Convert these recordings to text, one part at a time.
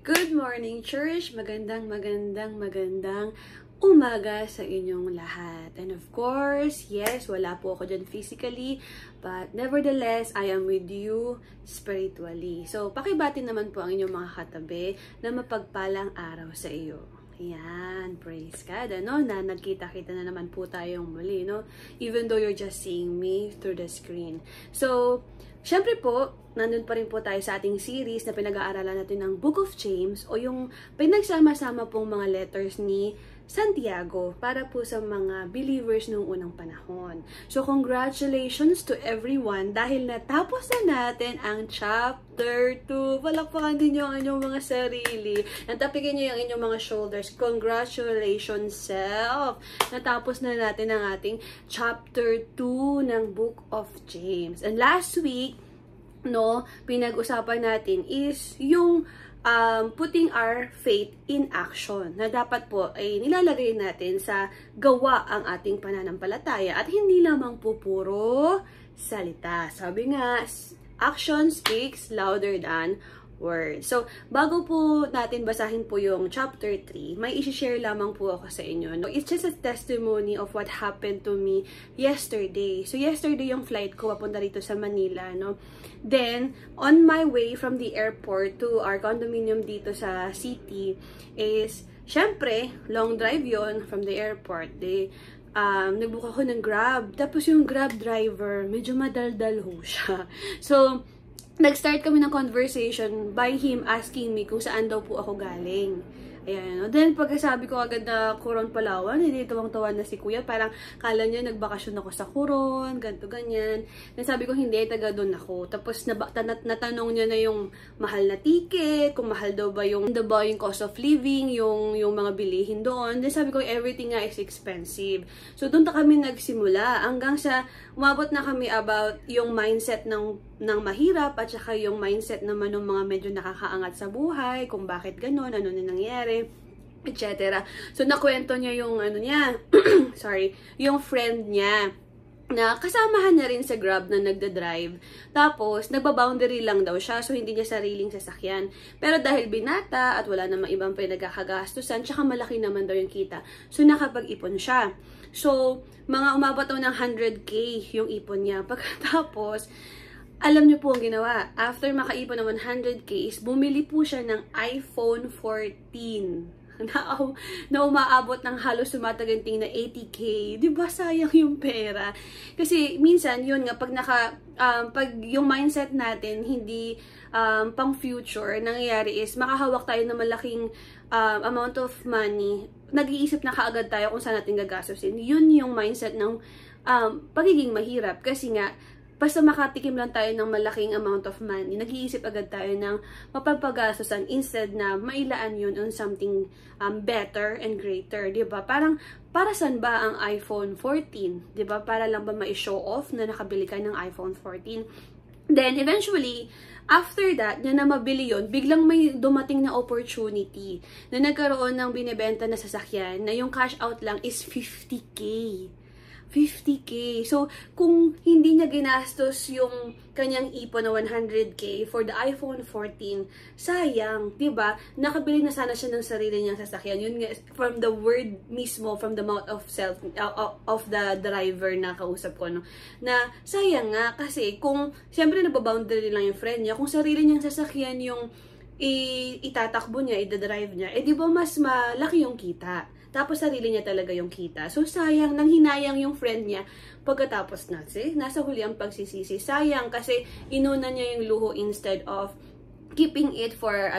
Good morning, church! Magandang umaga sa inyong lahat. And of course, yes, wala po ako dyan physically, but nevertheless, I am with you spiritually. So, pakibati naman po ang inyong mga katabi na mapagpalang araw sa iyo. Ayan, praise God, ano, na nagkita-kita na naman po tayong muli, no? Even though you're just seeing me through the screen. So, syempre po, nandun pa rin po tayo sa ating series na pinag-aaralan natin ng Book of James o yung pinagsama-sama pong mga letters ni Santiago para po sa mga believers noong unang panahon. So, congratulations to everyone dahil natapos na natin ang chapter 2. Palakpakan din nyo ang inyong mga sarili. Natapikin nyo yung inyong mga shoulders. Congratulations, self! Natapos na natin ang ating chapter 2 ng Book of James. And last week, no, pinag-usapan natin is yung putting our faith in action, na dapat po ay nilalagay natin sa gawa ang ating pananampalataya at hindi lamang po puro salita. Sabi nga, action speaks louder than words. So, bago po natin basahin po yung chapter 3, may isi-share lamang po ako sa inyo. No? It's just a testimony of what happened to me yesterday. So, yesterday yung flight ko papunta rito sa Manila, no? Then, on my way from the airport to our condominium dito sa city is, syempre, long drive yon from the airport. Nagbook ako ng Grab. Tapos yung Grab driver, medyo madaldal ho siya. So, nag-start kami ng conversation by him asking me kung saan daw po ako galing. Ayan. Then, pagkasabi ko agad na Coron, Palawan, hindi tawang-tawan na si Kuya. Parang kala niya nagbakasyon ako sa Coron, ganito, ganyan. Then, sabi ko, hindi, taga doon ako. Tapos, natanong niya na yung mahal na ticket, kung mahal daw ba yung cost of living, yung mga bilihin doon. Then, sabi ko, everything nga is expensive. So, doon na kami nagsimula. Hanggang sa, umabot na kami about yung mindset ng mahirap at saka yung mindset naman ng mga medyo nakakaangat sa buhay, kung bakit ganun, ano na nangyari, etc. So, nakwento niya yung ano niya, sorry, yung friend niya na kasamahan niya rin sa Grab na nagda-drive. Tapos, nagba-boundary lang daw siya, so hindi niya sariling sasakyan. Pero dahil binata at wala namang ibang pinagkakagastusan, tsaka malaki naman daw yung kita, so nakapag-ipon siya. So, mga umabot daw ng 100K yung ipon niya. Pagkatapos, alam niyo po ang ginawa. After makaipon ng 100K is bumili po siya ng iPhone 14 na umaabot ng halos sumataganting na 80K. Diba sayang yung pera? Kasi minsan yun nga pag yung mindset natin hindi pang future, nangyayari is makahawak tayo ng malaking amount of money. Nag-iisip na kaagad tayo kung saan natin gagastusin. Yun yung mindset ng pagiging mahirap. Kasi nga, basta makatikim lang tayo ng malaking amount of money, nag-iisip agad tayo ng mapagpagastusan instead na mailaan yun on something better and greater, diba? Parang, para saan ba ang iPhone 14? Diba? Para lang ba ma-show off na nakabili ka ng iPhone 14? Then, eventually, after that, na mabili yun, biglang may dumating na opportunity na nagkaroon ng binibenta na sasakyan na yung cash out lang is 50K. 50K. So, kung hindi niya ginastos yung kanyang ipon na 100K for the iPhone 14, sayang, diba? Nakabili na sana siya ng sarili niyang sasakyan. Yun nga, from the word mismo, from the mouth of of the driver na kausap ko, no? Na, sayang nga, kasi kung, siyempre nababoundary lang yung friend niya, kung sarili niyang sasakyan yung itatakbo niya, idadrive niya, di ba mas malaki yung kita? Tapos sarili niya talaga yung kita. So, sayang, nang hinayang yung friend niya pagkatapos nasa huli ang pagsisisi. Sayang kasi inuna niya yung luho instead of keeping it for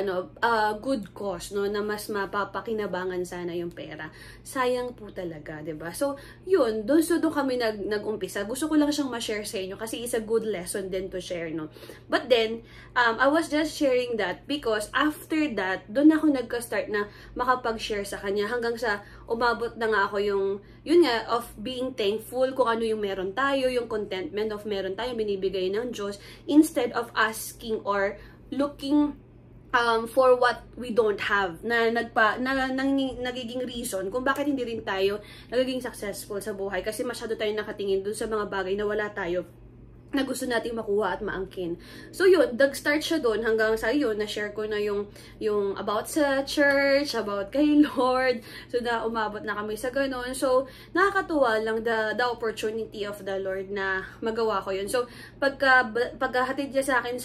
good cause, no, na mas mapapakinabangan sana yung pera. Sayang po talaga, 'di ba? So, yun, doon kami nag-umpisa. Gusto ko lang siyang ma-share sa inyo kasi it's a good lesson din to share, no. But then, I was just sharing that because after that, doon ako nagka-start na makapag-share sa kanya hanggang sa umabot na nga ako yun nga, of being thankful kung ano yung meron tayo, yung contentment of meron tayo binibigay ng Diyos instead of asking or looking for what we don't have, nagiging reason kung bakit hindi rin tayo nagiging successful sa buhay kasi masyado tayo nakatingin dun sa mga bagay na wala tayo na gusto nating makuha at maangkin. So yun, nag-start siya doon hanggang sa yun, na-share ko na yung about sa church, about kay Lord. So na umabot na kami sa ganun. So nakakatuwa lang the opportunity of the Lord na magawa ko yun. So pagkahatid niya sa akin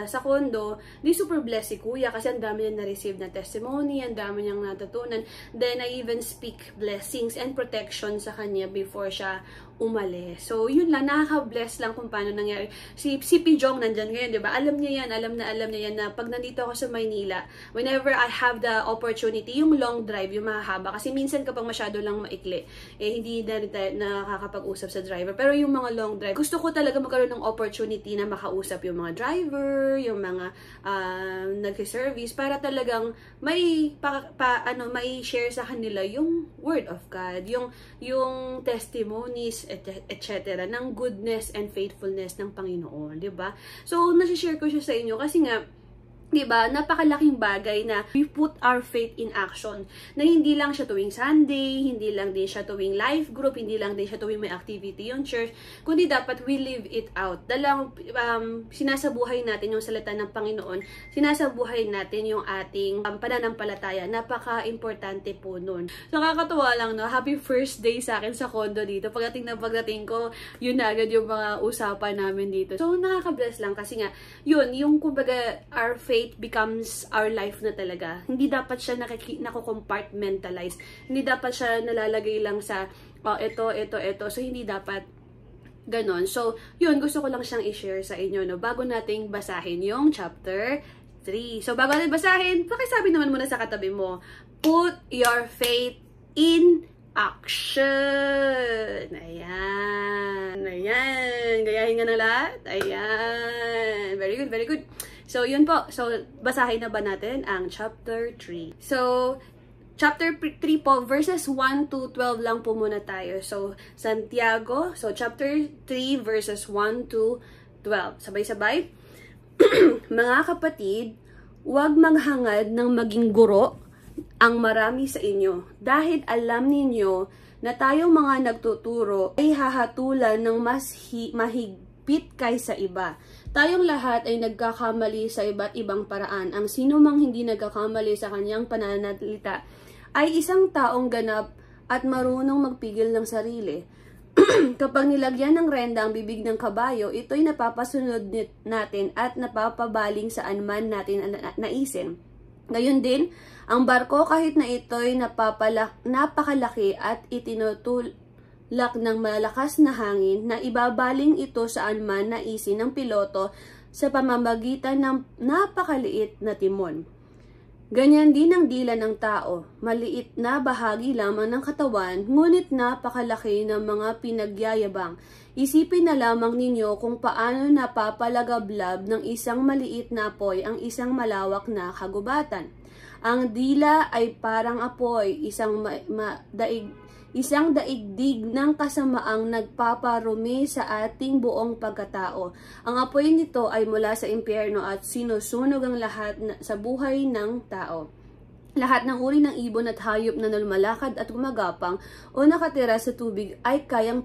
sa condo, di super blessed si Kuya kasi ang dami niya na-receive na testimony, ang dami niyang natutunan. Then I even speak blessings and protection sa kanya before siya umalis. So, yun lang, nakaka-bless lang kung paano nangyari. Si Pijong nandyan ngayon, di ba? Alam niya yan, alam niya yan na pag nandito ako sa Maynila, whenever I have the opportunity, yung long drive, yung mahahaba, kasi minsan kapag masyado lang maikli, hindi na rin tayo nakakapag-usap sa driver. Pero yung mga long drive, gusto ko talaga magkaroon ng opportunity na makausap yung mga driver, yung mga nag-service, para talagang may share sa kanila yung word of God, yung testimonies, etc. ng goodness and faithfulness ng Panginoon, 'di ba? So, nasi-share ko siya sa inyo kasi nga, 'di ba, napakalaking bagay na we put our faith in action. Na hindi lang siya tuwing Sunday, hindi lang din siya tuwing life group, hindi lang din siya tuwing may activity yung church, kundi dapat we live it out. Dalang sinasabuhay natin yung salita ng Panginoon, sinasabuhay natin yung ating pananampalataya. Napaka-importante po nun. So, nakakatuwa lang, no? Happy first day sa akin sa condo dito. Pagdating ko, yun na agad yung mga usapan namin dito. So, nakaka-bless lang kasi nga, yun, yung kumbaga, our faith becomes our life na talaga. Hindi dapat siya nako-compartmentalize. Hindi dapat siya nalalagay lang sa ito. So, hindi dapat ganon. So, yun, gusto ko lang siyang i-share sa inyo, no? Bago nating basahin yung chapter 3. So, bago natin basahin, pakisabi naman muna sa katabi mo, put your faith in action. Ayan. Gayahin nga na lahat. Ayan. Very good, very good. So, yun po. So, basahin na ba natin ang chapter 3? So, chapter 3 po, verses 1 to 12 lang po muna tayo. So, Santiago. So, chapter 3, verses 1 to 12. Sabay-sabay. Mga kapatid, huwag maghangad ng maging guro ang marami sa inyo. Dahil alam ninyo na tayong mga nagtuturo ay hahatulan ng mas mahigpit kaysa iba. Tayong lahat ay nagkakamali sa iba't ibang paraan. Ang sino mang hindi nagkakamali sa kanyang pananalita ay isang taong ganap at marunong magpigil ng sarili. Kapag nilagyan ng renda ang bibig ng kabayo, ito'y napapasunod natin at napapabaling saan man natin naisin. Gayon din, ang barko kahit na ito'y napakalaki at itinutulak ng malakas na hangin na ibabaling ito saan man naisin ng piloto sa pamamagitan ng napakaliit na timon. Ganyan din ang dila ng tao, maliit na bahagi lamang ng katawan, ngunit napakalaki ng mga pinagyayabang. Isipin na lamang ninyo kung paano napapalagablab ng isang maliit na apoy ang isang malawak na kagubatan. Ang dila ay parang apoy, isang daigdig ng kasamaang nagpaparumi sa ating buong pagkatao. Ang apoy nito ay mula sa impyerno at sinusunog ang lahat sa buhay ng tao. Lahat ng uri ng ibon at hayop na lumalakad at gumagapang o nakatira sa tubig ay kayang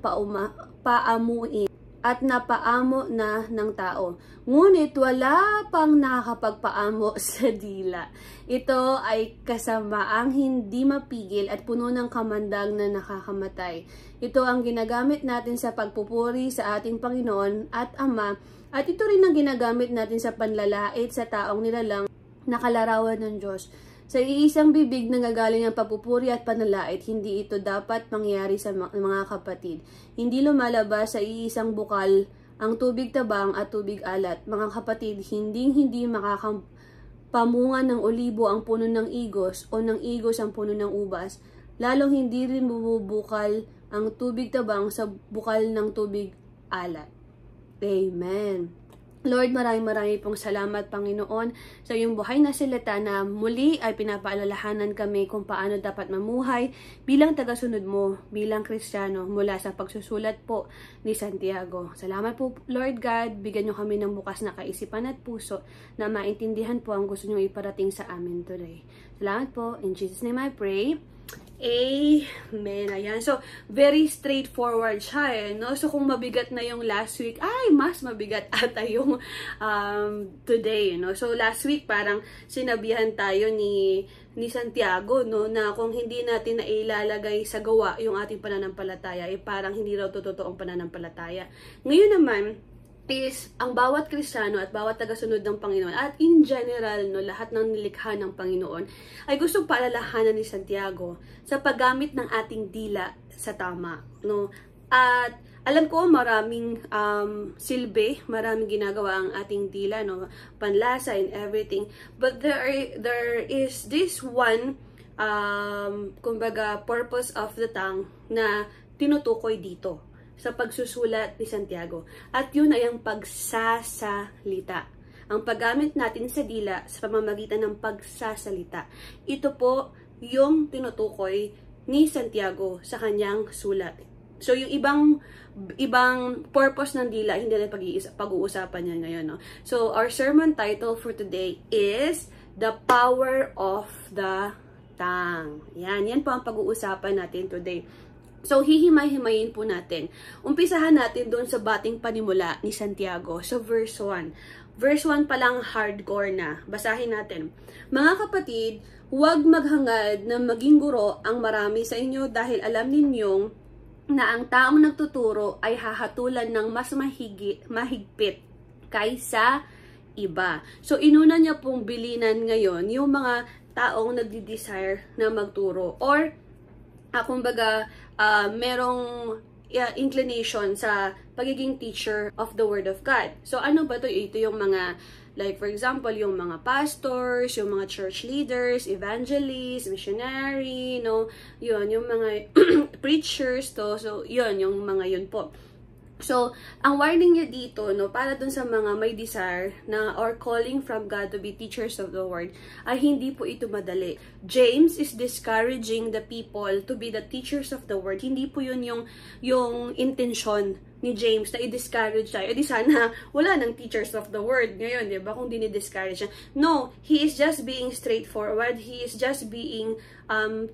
paamuin at napaamo na ng tao. Ngunit wala pang nakakapagpaamo sa dila. Ito ay kasamaang hindi mapigil at puno ng kamandag na nakakamatay. Ito ang ginagamit natin sa pagpupuri sa ating Panginoon at Ama, at ito rin ang ginagamit natin sa panlalait sa taong nilalang na kalarawan ng Diyos. Sa iisang bibig nanggagaling ang papupuri at panalait, hindi ito dapat mangyari sa mga kapatid. Hindi lumalabas sa iisang bukal ang tubig tabang at tubig alat. Mga kapatid, hindi makakapamungan ng olibo ang puno ng igos o ng igos ang puno ng ubas. Lalong hindi rin bubukal ang tubig tabang sa bukal ng tubig alat. Amen. Lord, maraming pong salamat, Panginoon, sa iyong buhay na salita na muli ay pinapaalalahanan kami kung paano dapat mamuhay bilang tagasunod mo, bilang Kristiyano, mula sa pagsusulat po ni Santiago. Salamat po, Lord God, bigyan niyo kami ng bukas na kaisipan at puso na maintindihan po ang gusto niyo iparating sa amin today. Salamat po. In Jesus' name I pray. Amen. Ayan. So, very straightforward siya no? So, kung mabigat na yung last week, ay, mas mabigat ata yung today, no? So, last week, parang sinabihan tayo ni Santiago, no? Na kung hindi natin na ilalagay sa gawa yung ating pananampalataya, parang hindi raw totoong pananampalataya. Ngayon naman, is ang bawat Kristiyano at bawat tagasunod ng Panginoon at in general no lahat ng nilikha ng Panginoon ay gustong paalalahanan ni Santiago sa paggamit ng ating dila sa tama no. At alam ko maraming silbi, maraming ginagawa ang ating dila no, panlasa and everything, but there is this one kumbaga purpose of the tongue na tinutukoy dito sa pagsusulat ni Santiago. At yun ay ang pagsasalita. Ang paggamit natin sa dila sa pamamagitan ng pagsasalita. Ito po yung tinutukoy ni Santiago sa kanyang sulat. So yung ibang purpose ng dila, hindi na pag-uusapan yan ngayon. No? So our sermon title for today is The Power of the Tongue. Yan po ang pag-uusapan natin today. So, hihimay-himayin po natin. Umpisahan natin doon sa bating panimula ni Santiago, sa verse 1. Verse 1 pa lang hardcore na. Basahin natin. Mga kapatid, huwag maghangad na maging guro ang marami sa inyo dahil alam ninyong na ang taong nagtuturo ay hahatulan ng mas mahigpit kaysa iba. So, inuna niya pong bilinan ngayon yung mga taong nagdi-desire na magturo or kumbaga, merong inclination sa pagiging teacher of the Word of God. So, ano ba to? Ito yung mga, like for example, yung mga pastors, yung mga church leaders, evangelists, missionary, no? Yun, yung mga preachers to. So, yun, yung mga yun po. So, ang warning niya dito, no, para dun sa mga may desire na or calling from God to be teachers of the Word, ay hindi po ito madali. James is discouraging the people to be the teachers of the Word. Hindi po yun yung intention ni James na i-discourage tayo. E di sana wala ng teachers of the Word ngayon, di ba? Kung dinidiscourage siya. No, he is just being straightforward. He is just being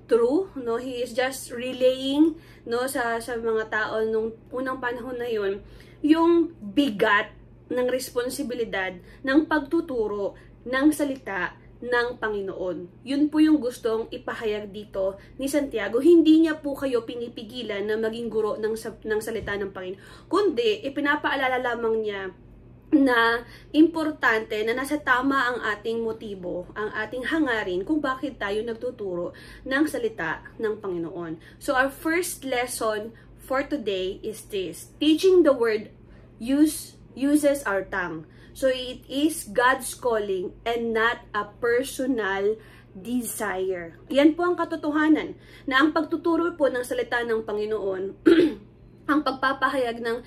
true, no? He is just relaying, no, sa mga tao nung unang panahon na yun, yung bigat ng responsibilidad ng pagtuturo ng salita ng Panginoon. Yun po yung gustong ipahayag dito ni Santiago. Hindi niya po kayo pinipigilan na maging guro ng salita ng Panginoon, kundi ipinapaalala lamang niya na importante na nasa tama ang ating motibo, ang ating hangarin kung bakit tayo nagtuturo ng salita ng Panginoon. So our first lesson for today is this: teaching the Word uses our tongue. So it is God's calling and not a personal desire. Yan po ang katotohanan na ang pagtuturo po ng salita ng Panginoon ang pagpapahayag ng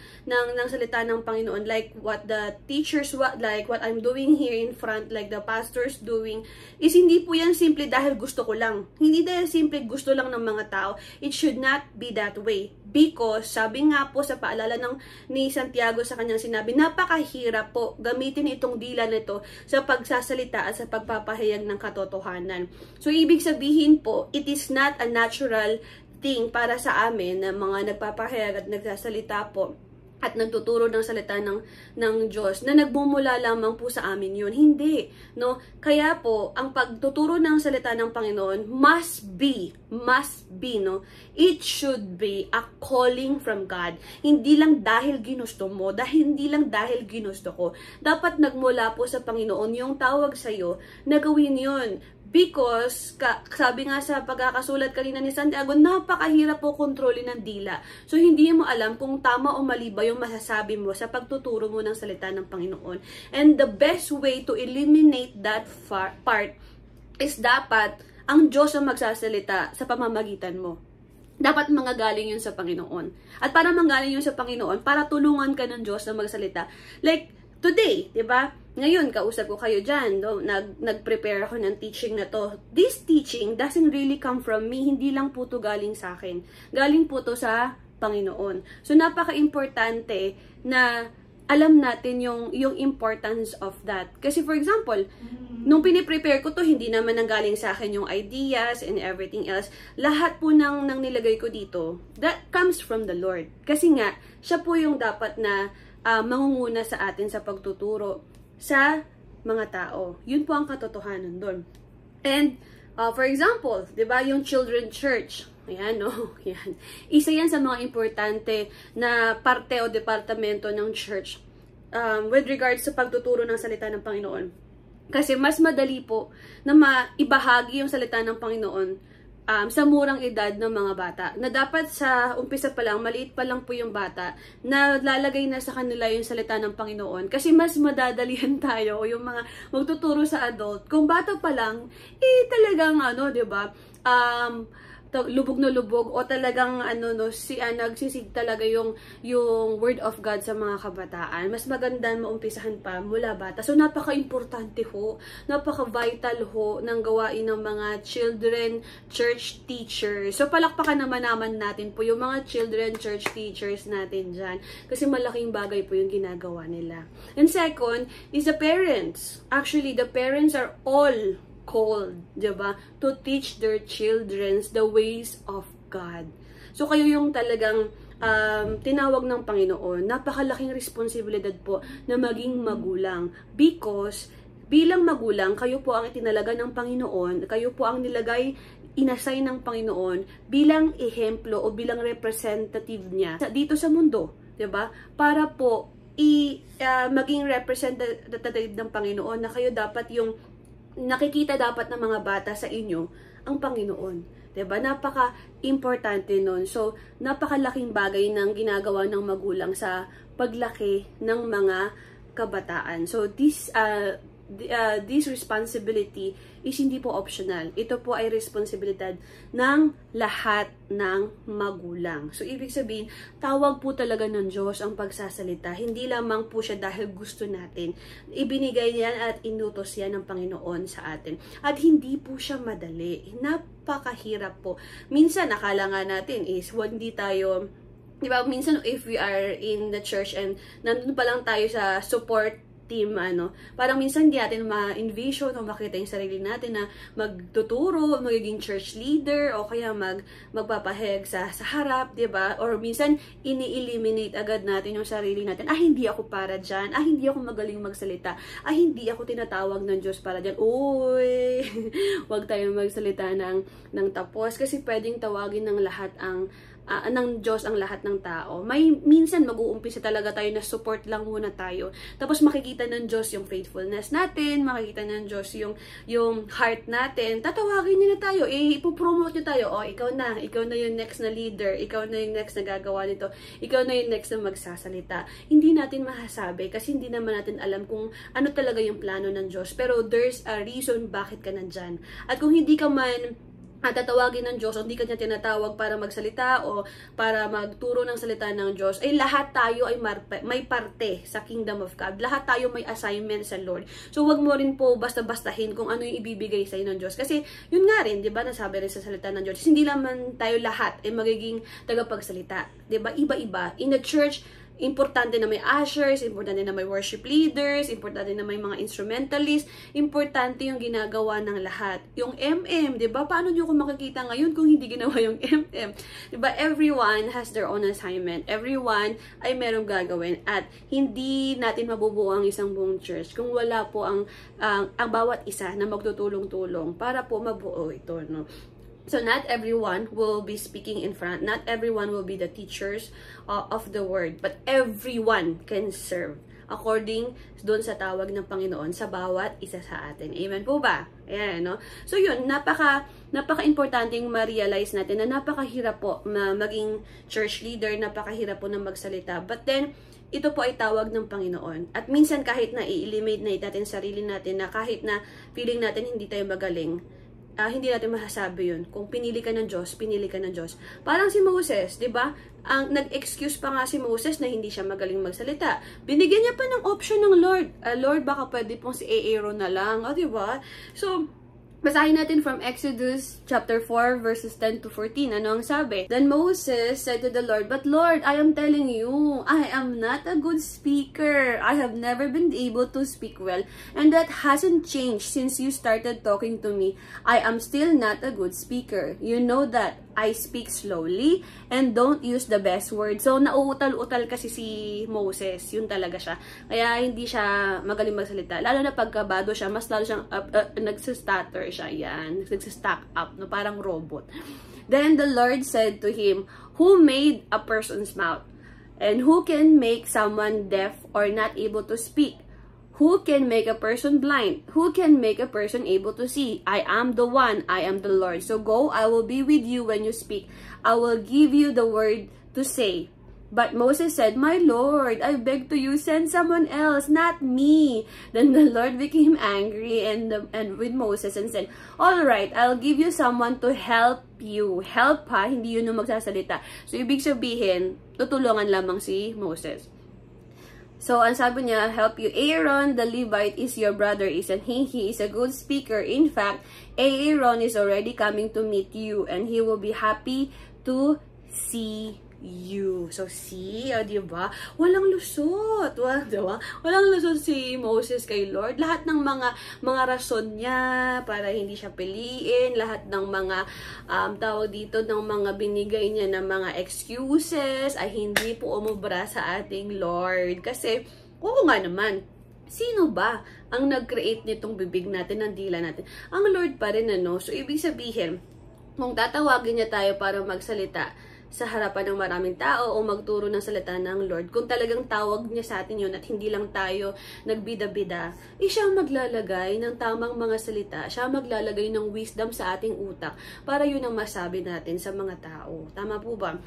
salita ng Panginoon, like what the teachers, like what I'm doing here in front, like the pastors doing, is hindi po yan simple dahil gusto ko lang. Hindi dahil simple gusto lang ng mga tao. It should not be that way. Because, sabi nga po sa paalala ni Santiago sa kanyang sinabi, napakahirap po gamitin itong dila nito sa pagsasalita at sa pagpapahayag ng katotohanan. So, ibig sabihin po, it is not a natural thing para sa amin na mga nagpapahayag at nagsasalita po at nagtuturo ng salita ng Diyos na nagmumula lamang po sa amin yun. Hindi, no? Kaya po, ang pagtuturo ng salita ng Panginoon must be, no? It should be a calling from God. Hindi lang dahil ginusto mo, hindi lang dahil ginusto ko. Dapat nagmula po sa Panginoon yung tawag sa'yo na gawin yun. Because, sabi nga sa pagkakasulat kanina ni Santiago, napakahirap po kontrolin ng dila. So, hindi mo alam kung tama o mali ba yung masasabi mo sa pagtuturo mo ng salita ng Panginoon. And the best way to eliminate that part is dapat ang Diyos ang magsasalita sa pamamagitan mo. Dapat manggagaling yun sa Panginoon. At para manggaling yun sa Panginoon, para tulungan ka ng Diyos na magsalita. Like, today, di ba? Ngayon, kausap ko kayo dyan, no? Nag-prepare ako ng teaching na to. This teaching doesn't really come from me. Hindi lang po to galing sa akin. Galing po to sa Panginoon. So, napaka-importante na alam natin yung importance of that. Kasi for example, nung piniprepare ko to, hindi naman nanggaling sa akin yung ideas and everything else. Lahat po ng nilagay ko dito, that comes from the Lord. Kasi nga, siya po yung dapat na mangunguna sa atin sa pagtuturo sa mga tao. Yun po ang katotohanan doon. And, for example, di ba, yung children church, ayan, no? Yan. Isa yan sa mga importante na parte o departamento ng church with regards sa pagtuturo ng salita ng Panginoon. Kasi mas madali po na maibahagi yung salita ng Panginoon sa murang edad ng mga bata. Na dapat sa umpisa pa lang, maliit pa lang po yung bata, na lalagay na sa kanila yung salita ng Panginoon. Kasi mas madadalihan tayo, yung mga magtuturo sa adult. Kung bata pa lang, talagang diba, lubog na lubog o talagang nagsisig talaga yung word of God sa mga kabataan. Mas maganda maumpisahan pa mula bata. So napaka-importante ho, napaka-vital ho ng gawain ng mga children church teachers. So palakpakan naman natin po yung mga children church teachers natin dyan. Kasi malaking bagay po yung ginagawa nila. And second is the parents. Actually, the parents are all called, diba, to teach their children the ways of God. So kayo yung talagang tinawag ng Panginoon. Napakalaking responsibilidad po na maging magulang. Because bilang magulang, kayo po ang itinalaga ng Panginoon, kayo po ang inasay ng Panginoon bilang ehemplo o bilang representative niya dito sa mundo, diba? Para po maging representative ng Panginoon na kayo dapat yung nakikita dapat ng mga bata sa inyo ang Panginoon. Diba? Napaka-importante nun. So, napakalaking bagay ng ginagawa ng magulang sa paglaki ng mga kabataan. So, this responsibility is hindi po optional. Ito po ay responsibilidad ng lahat ng magulang. So, ibig sabihin, tawag po talaga ng Diyos ang pagsasalita. Hindi lamang po siya dahil gusto natin. Ibinigay yan at inutos yan ng Panginoon sa atin. At hindi po siya madali. Napakahirap po. Minsan, akala nga natin is, hindi tayo, diba, minsan if we are in the church and nandun pa lang tayo sa support team, parang minsan hindi natin ma-envision o makita yung sarili natin na magtuturo, magiging church leader, o kaya magpapahayag sa harap, diba? Or minsan, ini-eliminate agad natin yung sarili natin. Hindi ako para dyan. Hindi ako magaling magsalita. Hindi ako tinatawag ng Diyos para dyan. Uy! Huwag tayong magsalita ng tapos kasi pwedeng tawagin ng lahat ng Diyos ang lahat ng tao. Minsan mag-uumpisa talaga tayo na support lang muna tayo. Tapos makikita ng Diyos yung faithfulness natin, makikita ng Diyos yung heart natin. Tatawagin niya na tayo, ipopromote niya tayo. Ikaw na yung next na leader, ikaw na yung next na gagawa nito, ikaw na yung next na magsasalita. Hindi natin masasabi kasi hindi naman natin alam kung ano talaga yung plano ng Diyos. Pero there's a reason bakit ka nandyan. At kung hindi ka man tatawagin ng Diyos o hindi ka niya tinatawag para magsalita o para magturo ng salita ng Diyos, lahat tayo ay may parte sa Kingdom of God. Lahat tayo may assignment sa Lord. So, wag mo rin po basta-bastahin kung ano yung ibibigay sa'yo ng Diyos. Kasi, yun nga rin, di ba, nasabi rin sa salita ng Diyos, hindi naman tayo lahat ay magiging tagapagsalita. Di ba? Iba-iba. In the church, importante na may ushers, importante na may worship leaders, importante na may mga instrumentalists, importante yung ginagawa ng lahat. Yung MM, di ba? Paano nyo kung makikita ngayon kung hindi ginawa yung MM? Di ba? Everyone has their own assignment. Everyone ay merong gagawin. At hindi natin mabubuo ang isang buong church kung wala po ang bawat isa na magtutulong-tulong para po mabuo ito, no? So, not everyone will be speaking in front. Not everyone will be the teachers of the word. But everyone can serve according doon sa tawag ng Panginoon sa bawat isa sa atin. Amen po ba? Ayan, no? So, yun, napaka-importanting ma-realize natin na napakahirap po na maging church leader, napakahirap po na magsalita. But then, ito po ay tawag ng Panginoon. At minsan kahit na i-eliminate natin sarili natin, na kahit na feeling natin hindi tayo magaling, hindi natin masasabi yun. Kung pinili ka ng Diyos, pinili ka ng Diyos. Parang si Moses, di ba? Nag-excuse pa nga si Moses na hindi siya magaling magsalita. Binigyan niya pa ng option ng Lord. Lord, baka pwede pong si Aaron na lang. Di ba? So, Basahin natin from Exodus chapter 4 verses 10 to 14. Ano ang sabi? Then Moses said to the Lord, "But Lord, I am telling you, I am not a good speaker. I have never been able to speak well, and that hasn't changed since you started talking to me. I am still not a good speaker. You know that I speak slowly and don't use the best words." So, nauutal-utal kasi si Moses. Yun talaga siya. Kaya, hindi siya magaling magsalita. Lalo na pagkabado siya, mas lalo siyang nagsistutter siya. Yan. Nagsistack up. No? Parang robot. Then the Lord said to him, "Who made a person's mouth? And who can make someone deaf or not able to speak? Who can make a person blind? Who can make a person able to see? I am the one. I am the Lord. So go, I will be with you when you speak. I will give you the word to say." But Moses said, "My Lord, I beg to you, send someone else, not me." Then the Lord became angry and with Moses and said, "All right, I'll give you someone to help you." Help ha, hindi yun yung magsasalita. So, ibig sabihin, tutulungan lamang si Moses. So, ang sabi niya, "Help you. Aaron, the Levite, is your brother, isn't he? He is a good speaker. In fact, Aaron is already coming to meet you, and he will be happy to see you." So, see, diba? Walang lusot. Diba? Walang lusot si Moses kay Lord. Lahat ng mga rason niya para hindi siya piliin, lahat ng mga tawag dito, ng mga binigay niya na mga excuses ay hindi po umubra sa ating Lord. Kasi, oo nga naman, sino ba ang nag-create nitong bibig natin, ng dila natin? Ang Lord pa rin, ano? So, ibig sabihin, kung tatawagin niya tayo para magsalita sa harapan ng maraming tao o magturo ng salita ng Lord, kung talagang tawag niya sa atin yun at hindi lang tayo nagbida-bida, siya ang maglalagay ng tamang mga salita, siya ang maglalagay ng wisdom sa ating utak para yun ang masabi natin sa mga tao. Tama po ba?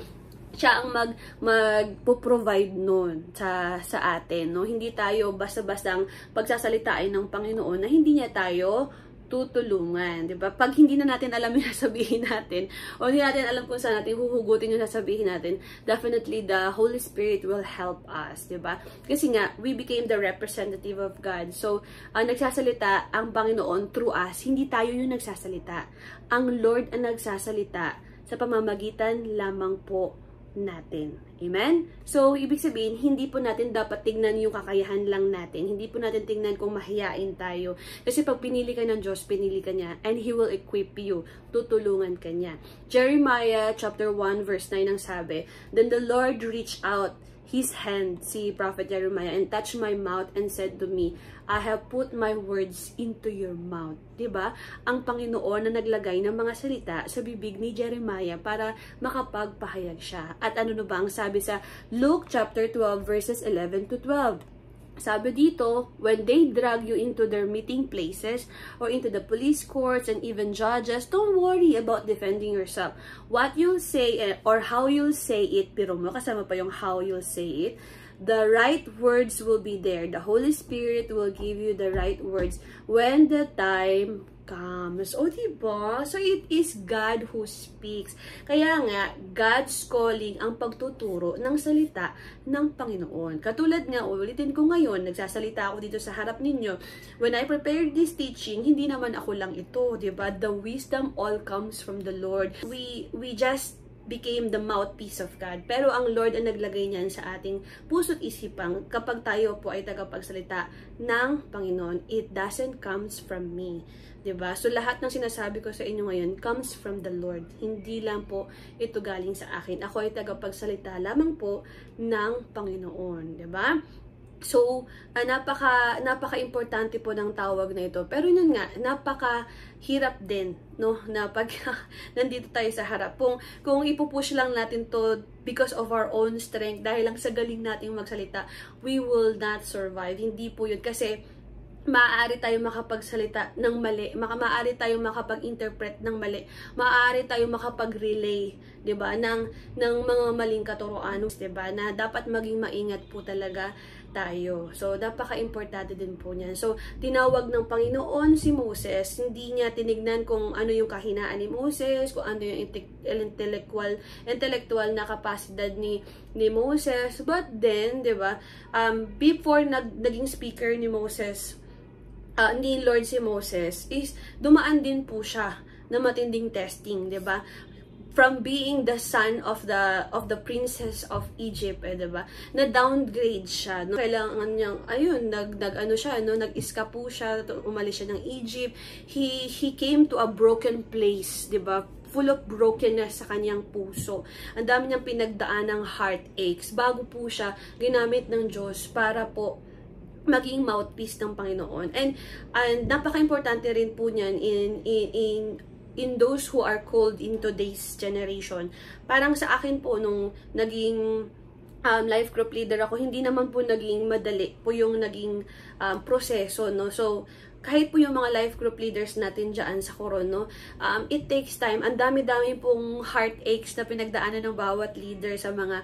Siya ang magpo-provide nun sa atin, no? Hindi tayo basta-bastang pagsasalitain ng Panginoon na hindi niya tayo tutulungan, di ba? Pag hindi na natin alam yung sasabihin natin, o hindi natin alam kung saan natin huhugutin yung sasabihin natin, definitely the Holy Spirit will help us, di ba? Kasi nga, we became the representative of God. So, nagsasalita ang Panginoon through us. Hindi tayo yung nagsasalita. Ang Lord ang nagsasalita sa pamamagitan lamang po natin. Amen? So, ibig sabihin, hindi po natin dapat tignan yung kakayahan lang natin. Hindi po natin tignan kung mahiyain tayo. Kasi pag pinili ka ng Diyos, pinili ka niya, and He will equip you. Tutulungan ka niya. Jeremiah chapter 1 verse 9 ang sabi, "Then the Lord reached out His hand," si Prophet Jeremiah, "and touched my mouth and said to me, I have put my words into your mouth." Diba? Ang Panginoon na naglagay ng mga salita sa bibig ni Jeremiah para makapagpahayag siya. At ano na ba ang sabi sa Luke chapter 12 verses 11 to 12? Sabi dito, "When they drag you into their meeting places or into the police courts and even judges, don't worry about defending yourself. What you'll say or how you'll say it," pero mo kasama pa yung how you'll say it, "the right words will be there. The Holy Spirit will give you the right words when the time comes." O, diba? So, it is God who speaks. Kaya nga, God's calling ang pagtuturo ng salita ng Panginoon. Katulad nga, ulitin ko ngayon, nagsasalita ako dito sa harap ninyo. When I prepared this teaching, hindi naman ako lang ito, diba? The wisdom all comes from the Lord. We just became the mouthpiece of God. Pero ang Lord ang naglagay niyan sa ating puso't isipan kapag tayo po ay tagapagsalita ng Panginoon. It doesn't comes from me. Diba? So, lahat ng sinasabi ko sa inyo ngayon comes from the Lord. Hindi lang po ito galing sa akin. Ako ay tagapagsalita lamang po ng Panginoon. Diba? So, napaka-importante po ng tawag na ito. Pero yun nga, napaka-hirap din, no? Na pag nandito tayo sa harap. Kung ipupush lang natin to because of our own strength, dahil lang sa galing nating magsalita, we will not survive. Hindi po yun. Kasi, maaari tayong makapagsalita ng mali, maaari tayong makapag-interpret ng mali, maaari tayong makapag-relay, 'di ba, ng mga maling katuruan, 'di ba, na dapat maging maingat po talaga tayo. So, napaka-importante din po niyan. So, tinawag ng Panginoon si Moses, hindi niya tinignan kung ano yung kahinaan ni Moses, kung ano yung intellectual na kapasidad ni Moses, but then, 'di ba, before naging speaker ni Moses, ni Lord si Moses is dumaan din po siya na matinding testing, 'di ba? From being the son of the princess of Egypt, 'di ba? Na downgrade siya, no? Kailangan niyang ayun, nag-ano siya, no? Nag-escape po siya, umalis siya ng Egypt. He came to a broken place, 'di ba? Full of brokenness sa kanyang puso. Ang dami niyang pinagdaan ng heartaches bago po siya ginamit ng Diyos para po maging mouthpiece ng Panginoon. And napaka-importante rin po niyan in those who are called in today's generation. Parang sa akin po, nung naging life group leader ako, hindi naman po naging madali po yung naging proseso, no? So, kahit po yung mga life group leaders natin dyan sa Coron, no? It takes time. Ang dami-dami pong heartaches na pinagdaanan ng bawat leader sa mga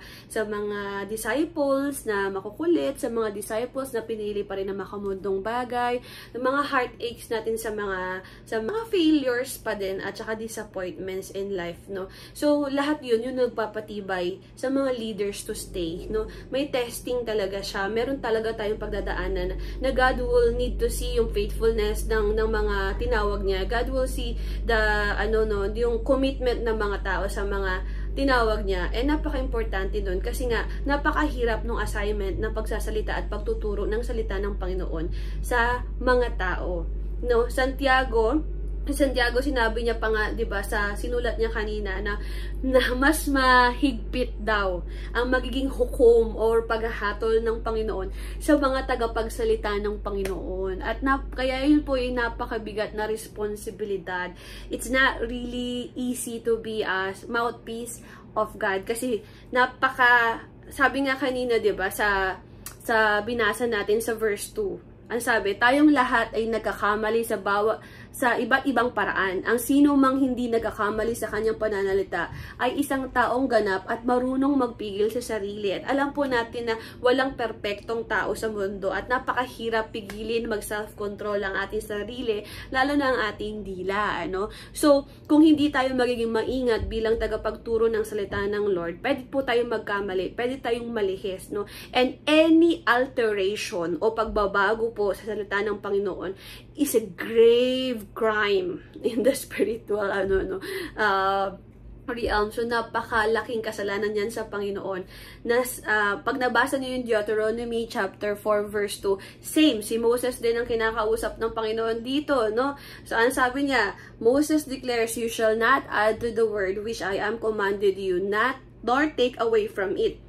disciples na makukulit, sa mga disciples na pinili pa rin na makamundong bagay, ng mga heartaches natin sa mga failures pa din at saka disappointments in life, no? So, lahat yun yung nagpapatibay sa mga leaders to stay, no? May testing talaga siya. Meron talaga tayong pagdadaanan na God will need to see yung faithfulness ng mga tinawag niya. God will see yung commitment ng mga tao sa mga tinawag niya. Napaka-importante doon kasi nga napakahirap ng assignment ng pagsasalita at pagtuturo ng salita ng Panginoon sa mga tao. No, Santiago, sinabi niya pa nga, 'di ba, sa sinulat niya kanina na mas mahigpit daw ang magiging hukom or paghahatol ng Panginoon sa mga tagapagsalita ng Panginoon. At kaya yun po ay napakabigat na responsibilidad. It's not really easy to be a mouthpiece of God kasi sabi nga kanina, 'di ba, sa binasa natin sa verse 2. Ang sabi, tayong lahat ay nagkakamali sa iba't ibang paraan. Ang sino mang hindi nagkakamali sa kanyang pananalita ay isang taong ganap at marunong magpigil sa sarili. At alam po natin na walang perpektong tao sa mundo at napakahirap pigilin, mag-self-control ang ating sarili, lalo na ang ating dila. Ano? So, kung hindi tayo magiging maingat bilang tagapagturo ng salita ng Lord, pwede po tayong magkamali, pwede tayong malihis. No? And any alteration o pagbabago po sa salita ng Panginoon is a grave crime in the spiritual realm. So, napakalaking kasalanan yan sa Panginoon. Pag nabasa niyo yung Deuteronomy chapter 4 verse 2, same, si Moses din ang kinakausap ng Panginoon dito, no? So, ang sabi niya, Moses declares, "You shall not add to the word which I am commanded you, nor take away from it,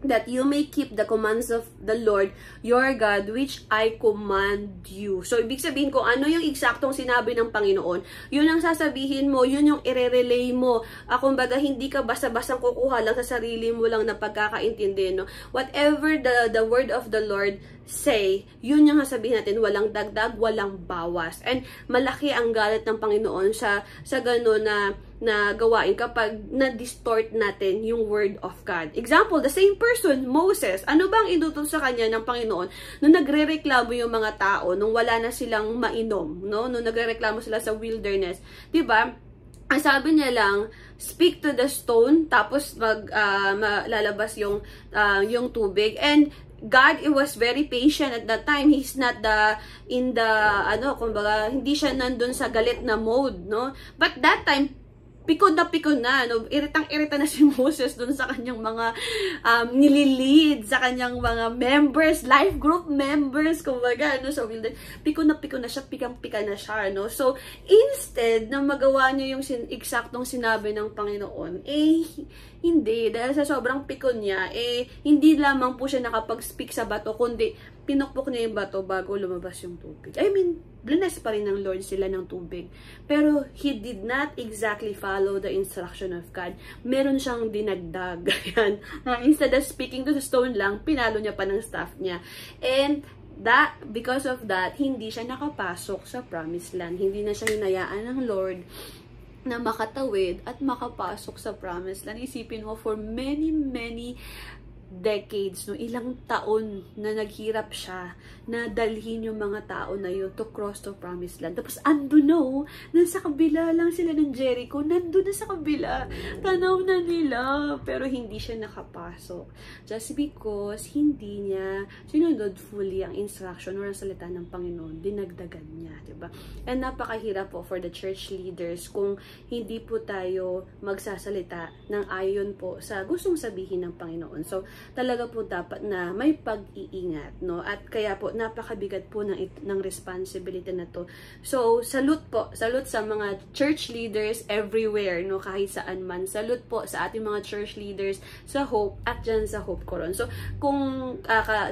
that you may keep the commands of the Lord your God which I command you." So, ibig sabihin kung ano yung eksaktong sinabi ng Panginoon, yun ang sasabihin mo, yun yung i-relay mo. Kumbaga, hindi ka basta-bastang kukuha lang sa sarili mo lang na pagkakaintindi, no? Whatever the word of the Lord say, yun yung sasabihin natin, walang dagdag, walang bawas. And malaki ang galit ng Panginoon sa gano'n na gawain kapag na-distort natin yung word of God. Example, the same person, Moses, ano bang inutos sa kanya ng Panginoon nung nagrereklamo yung mga tao, nung wala na silang mainom, no? Nung nagrereklamo sila sa wilderness, 'di ba? Ang sabi niya lang, speak to the stone, tapos lalabas yung tubig. And God, it was very patient at that time. He's not kumbaga, hindi siya nandun sa galit na mode, no? But that time, pikon na, no? Iritang-irita na si Moses dun sa kanyang mga nililid, sa kanyang mga members, life group members, kumbaga, no? So, pikon na siya, pikang-pika na siya, no? So, instead na magawa niya yung eksaktong sinabi ng Panginoon, hindi, dahil sa sobrang pikon niya, hindi lamang po siya nakapag-speak sa bato, kundi pinukpok niya yung bato bago lumabas yung tubig. I mean, bless pa rin ng Lord sila ng tubig. Pero, he did not exactly follow the instruction of God. Meron siyang dinagdag. Instead of speaking to the stone lang, pinalo niya pa ng staff niya. And, because of that, hindi siya nakapasok sa promised land. Hindi na siya hinayaan ng Lord na makatawid at makapasok sa promised land. Isipin mo, for many decades, no, ilang taon na naghirap siya na dalhin yung mga tao na yun to cross to promised land. Tapos ando no, nasa kabila lang sila ng Jericho, nando na sa kabila, tanaw na nila, pero hindi siya nakapasok. Just because hindi niya sinunod fully ang instruction or ang salita ng Panginoon, dinagdagan niya, diba? And napakahirap po for the church leaders kung hindi po tayo magsasalita ng ayon po sa gustong sabihin ng Panginoon. So, talaga po dapat na may pag-iingat, no? At kaya po napakabigat po ng responsibility na to. So, salute po, salute sa mga church leaders everywhere, no? Kahit saan man. Salute po sa ating mga church leaders sa Hope at dyan sa Hope Coron. So, kung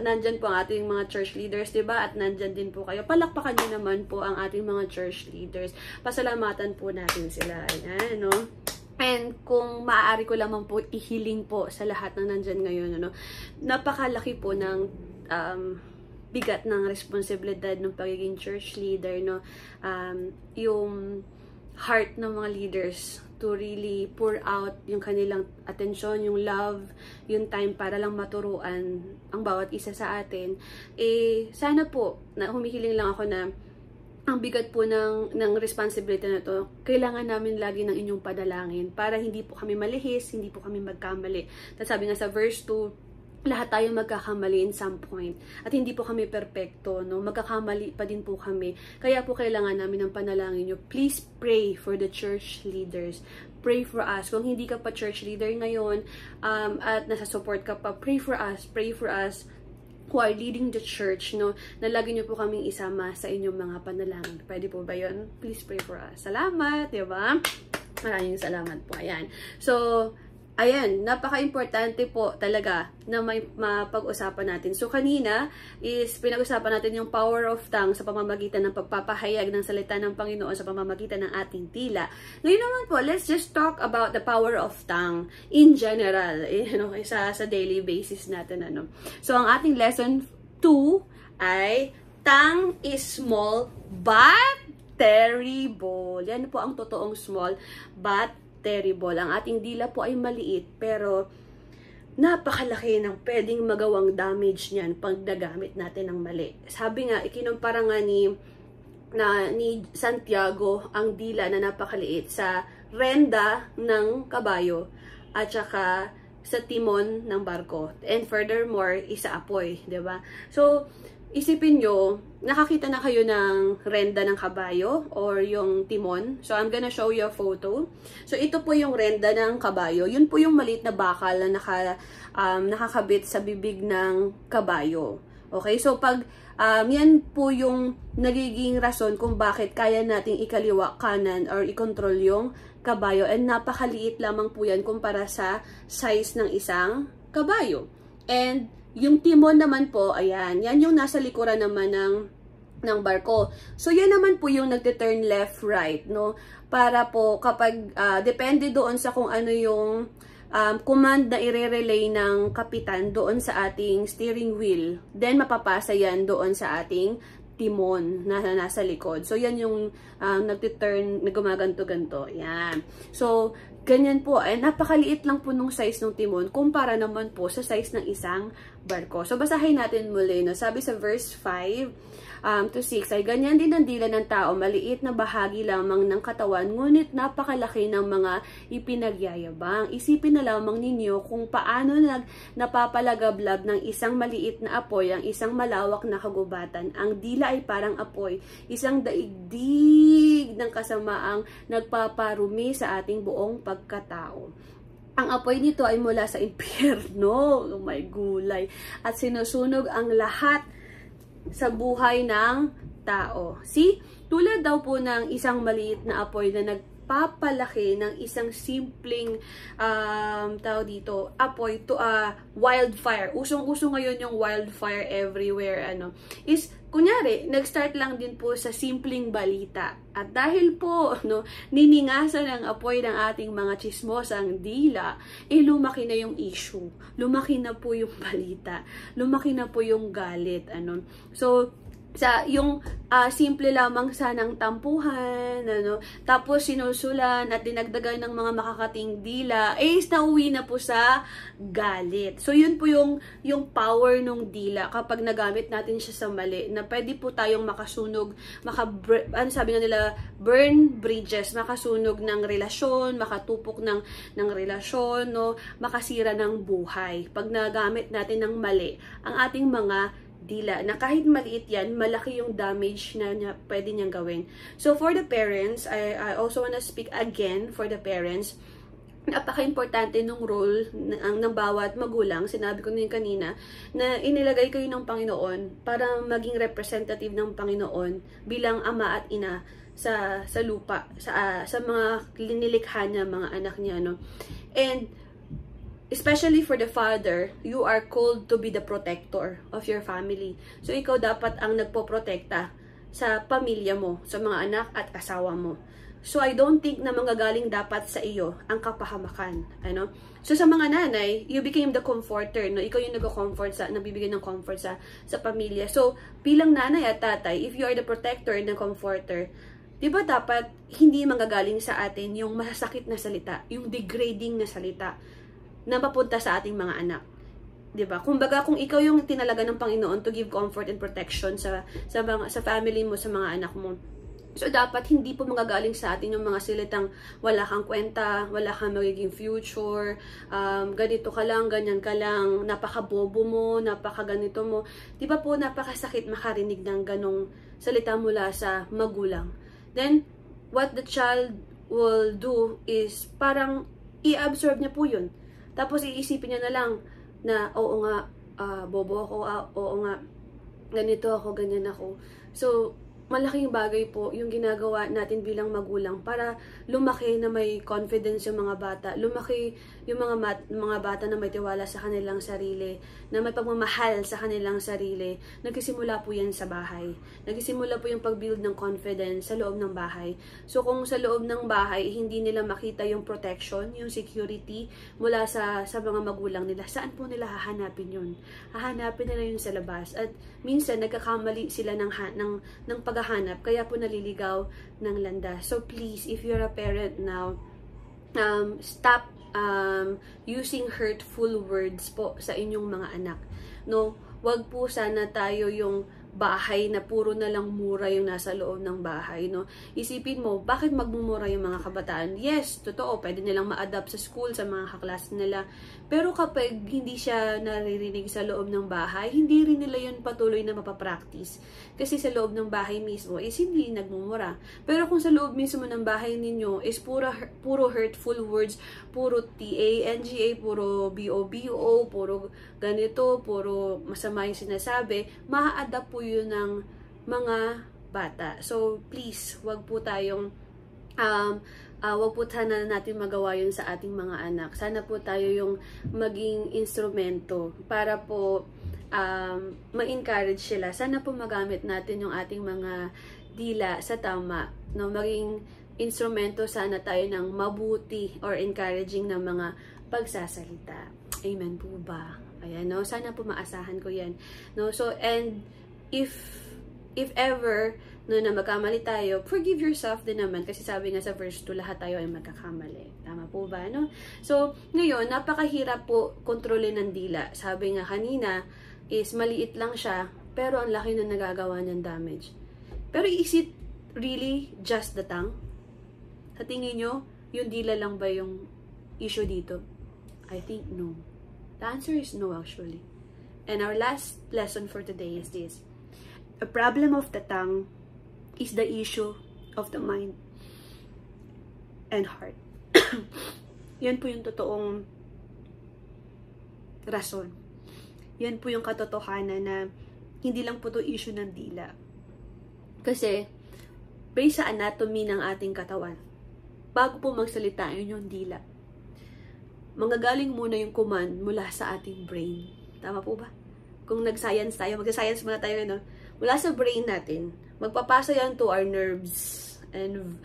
nandyan po ang ating mga church leaders, diba? At nandyan din po kayo, palakpakan niyo naman po ang ating mga church leaders. Pasalamatan po natin sila. Ayan, no? And kung maaari ko lamang po ihiling po sa lahat na nandyan ngayon, ano, napakalaki po ng bigat ng responsibilidad ng pagiging church leader, no? Yung heart ng mga leaders to really pour out yung kanilang atensyon, yung love, yung time para lang maturuan ang bawat isa sa atin. Sana po, na humihiling lang ako na ang bigat po ng responsibility na to, kailangan namin lagi ng inyong padalangin para hindi po kami malihis, hindi po kami magkamali. Tapos sabi nga sa verse 2, lahat tayo magkakamali in some point. At hindi po kami perfecto, no? Magkakamali pa din po kami. Kaya po kailangan namin ng panalangin nyo. Please pray for the church leaders. Pray for us. Kung hindi ka pa church leader ngayon, at nasa support ka pa, pray for us. Pray for us who are leading the church, no, na lagi niyo po kaming isama sa inyong mga panalangin. Pwede po ba yun? Please pray for us. Salamat, diba? Maraming salamat po. Ayan. So, ayan, napaka-importante po talaga na may mapag-usapan natin. So, kanina is pinag-usapan natin yung power of tongue sa pamamagitan ng pagpapahayag ng salita ng Panginoon sa pamamagitan ng ating tila. Ngayon naman po, let's just talk about the power of tongue in general, sa daily basis natin. Ano. So, ang ating lesson 2 ay tongue is small but terrible. Yan po ang totoong small but terrible. Ang ating dila po ay maliit, pero napakalaki ng pwedeng magawang damage niyan pag nagamit natin ng mali. Sabi nga, ikinumpara nga ni Santiago ang dila na napakaliit sa renda ng kabayo at saka sa timon ng barko. And furthermore, isa apoy, 'di ba? So, isipin nyo, nakakita na kayo ng renda ng kabayo or yung timon. So, I'm gonna show you a photo. So, ito po yung renda ng kabayo. Yun po yung maliit na bakal na nakakabit sa bibig ng kabayo. Okay? So, pag yan po yung nagiging rason kung bakit kaya nating ikaliwa, kanan, or i-control yung kabayo. And napakaliit lamang po yan kumpara sa size ng isang kabayo. And yung timon naman po, ayan, yan yung nasa likuran naman ng barko. So, yan naman po yung nagte-turn left, right, no? Para po kapag, depende doon sa kung ano yung command na i-relay ng kapitan doon sa ating steering wheel. Then, mapapasa yan doon sa ating timon na nasa likod. So, yan yung nagte-turn, gumaganto-ganto. Yan. So, ganyan po. Eh, napakaliit lang po nung size ng timon kumpara naman po sa size ng isang barko. So, basahin natin muli. No? Sabi sa verse 5 to 6 ay ganyan din ang dila ng tao. Maliit na bahagi lamang ng katawan, ngunit napakalaki ng mga ipinagyayabang. Isipin na lamang ninyo kung paano napapalagablab ng isang maliit na apoy ang isang malawak na kagubatan. Ang dila ay parang apoy, isang daigdig ng kasamaang nagpaparumi sa ating buong pagkatao. Ang apoy nito ay mula sa impyerno, oh my gulay, at sinusunog ang lahat sa buhay ng tao. See? Tulad daw po ng isang maliit na apoy na nagpapalaki ng isang simpleng tao dito, apoy to a wildfire. Usong-uso ngayon yung wildfire everywhere. Is kunyari, nag-start lang din po sa simpleng balita. At dahil po, niningasan ng apoy ng ating mga chismosang dila, lumaki na yung issue. Lumaki na po yung balita. Lumaki na po yung galit. So, yung simple lamang sanang tampuhan, ano, tapos sinusulan at dinagdagan ng mga makakating dila, nauwi na po sa galit. So, yun po yung power ng dila kapag nagamit natin siya sa mali, na pwede po tayong makasunog, ano sabi nga nila, burn bridges, makasunog ng relasyon, makatupok ng relasyon, no, makasira ng buhay. Pag nagamit natin ng mali ang ating mga dila, na kahit maliit yan, malaki yung damage na pwede niyang gawin. So, for the parents, I also wanna speak again for the parents. Napaka-importante nung role ng bawat magulang. Sinabi ko na yun kanina, na inilagay kayo ng Panginoon para maging representative ng Panginoon bilang ama at ina sa lupa, sa mga linilikha niya, mga anak niya, no? And especially for the father, you are called to be the protector of your family. So, ikaw dapat ang nagpoprotekta sa pamilya mo, sa mga anak at asawa mo. So, I don't think na manggagaling dapat sa iyo ang kapahamakan. Ano? So, sa mga nanay, you became the comforter. No? Ikaw yung nag-comfort nagbibigay ng comfort sa pamilya. So, bilang nanay at tatay, if you are the protector and the comforter, di ba dapat hindi manggagaling sa atin yung masasakit na salita, yung degrading na salita na papunta sa ating mga anak. 'Di ba? Kumbaga, kung ikaw yung tinalaga ng Panginoon to give comfort and protection sa family mo, sa mga anak mo, so dapat hindi po magagaling sa atin yung mga salitang wala kang kwenta, wala kang magiging future, ganito ka lang, ganyan ka lang, napakabobo mo, napakaganito mo. 'Di ba po, napakasakit makarinig ng ganong salita mula sa magulang. Then, what the child will do is parang i-absorb niya po yun. Tapos iisipin niya na lang na, oo nga, bobo ako, oo nga, ganito ako, ganyan ako. So, malaking bagay po yung ginagawa natin bilang magulang para lumaki na may confidence yung mga bata, lumaki yung mga bata na may tiwala sa kanilang sarili, na may pagmamahal sa kanilang sarili. Nagsisimula po yan sa bahay. Nagsisimula po yung pag-build ng confidence sa loob ng bahay. So, kung sa loob ng bahay, hindi nila makita yung protection, yung security mula sa mga magulang nila, saan po nila hahanapin yun? Hahanapin nila yun sa labas. At minsan, nagkakamali sila ng paghahanap, kaya po naliligaw ng landas. So, please, if you're a parent now, stop using hurtful words po sa inyong mga anak. No, wag po sana tayo yung bahay na puro na lang mura yung nasa loob ng bahay, no? Isipin mo, bakit magmumura yung mga kabataan? Yes, totoo, pwede nilang ma-adapt sa school, sa mga kaklase nila. Pero kapag hindi siya naririnig sa loob ng bahay, hindi rin nila yun patuloy na mapapractice. Kasi sa loob ng bahay mismo is hindi nagmumura. Pero kung sa loob mismo ng bahay ninyo is puro hurtful words, puro TANGA, puro BOBO, puro ganito, puro masama yung sinasabi, maa-adapt po yun ng mga bata. So, please, wag po tayong wag po sana natin magawa yun sa ating mga anak. Sana po tayo yung maging instrumento para po ma-encourage sila. Sana po magamit natin yung ating mga dila sa tama, no? Maging instrumento sana tayo ng mabuti or encouraging na mga pagsasalita. Amen po ba? Ayan, no? Sana po maasahan ko yan. No? So, and if ever na magkamali tayo, forgive yourself din naman, kasi sabi nga sa verse 2, lahat tayo ay magkakamali. Tama po ba, no? So, ngayon, napakahirap po kontrolin ng dila. Sabi nga kanina, is maliit lang siya, pero ang laki na nagagawa ng damage. Pero is it really just the tongue? Sa tingin nyo, yung dila lang ba yung issue dito? I think no. The answer is no, actually. And our last lesson for today is this. A problem of the tongue is the issue of the mind and heart. Yan po yung totoong rason. Yan po yung katotohanan na hindi lang po to issue ng dila. Kasi, based sa anatomy ng ating katawan, bago po magsalita yun yung dila, manggagaling muna yung command mula sa ating brain. Tama po ba? Kung nag-science tayo, mag-science muna tayo, no? Mula sa brain natin, magpapasa yan to our nerves and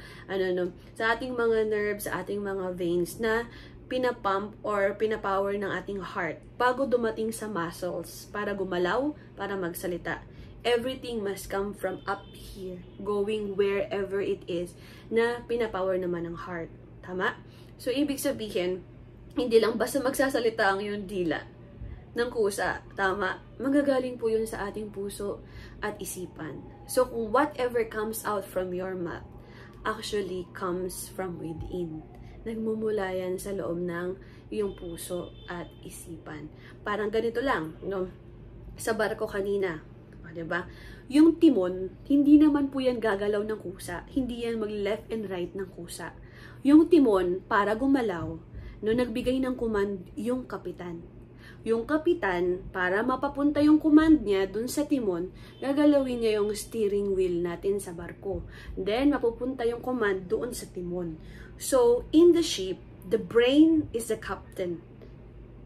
sa ating mga nerves, sa ating mga veins na pinapump or pinapower ng ating heart bago dumating sa muscles para gumalaw, para magsalita. everything must come from up here, going wherever it is, na pinapower naman ng heart. Tama? So, ibig sabihin, hindi lang basta magsasalita ang iyong dila ng kusa. Tama? Magagaling po yun sa ating puso at isipan. So, kung whatever comes out from your mouth, actually comes from within. Nagmumula yan sa loob ng iyong puso at isipan. Parang ganito lang, no? Sa barko kanina, diba? Yung timon, hindi naman po yan gagalaw ng kusa. Hindi yan mag-left and right ng kusa. Yung timon, para gumalaw, no, nagbigay ng command yung kapitan. Yung kapitan, para mapapunta yung command niya dun sa timon, gagalawin niya yung steering wheel natin sa barko. Then, mapupunta yung command doon sa timon. So, in the ship, the brain is the captain.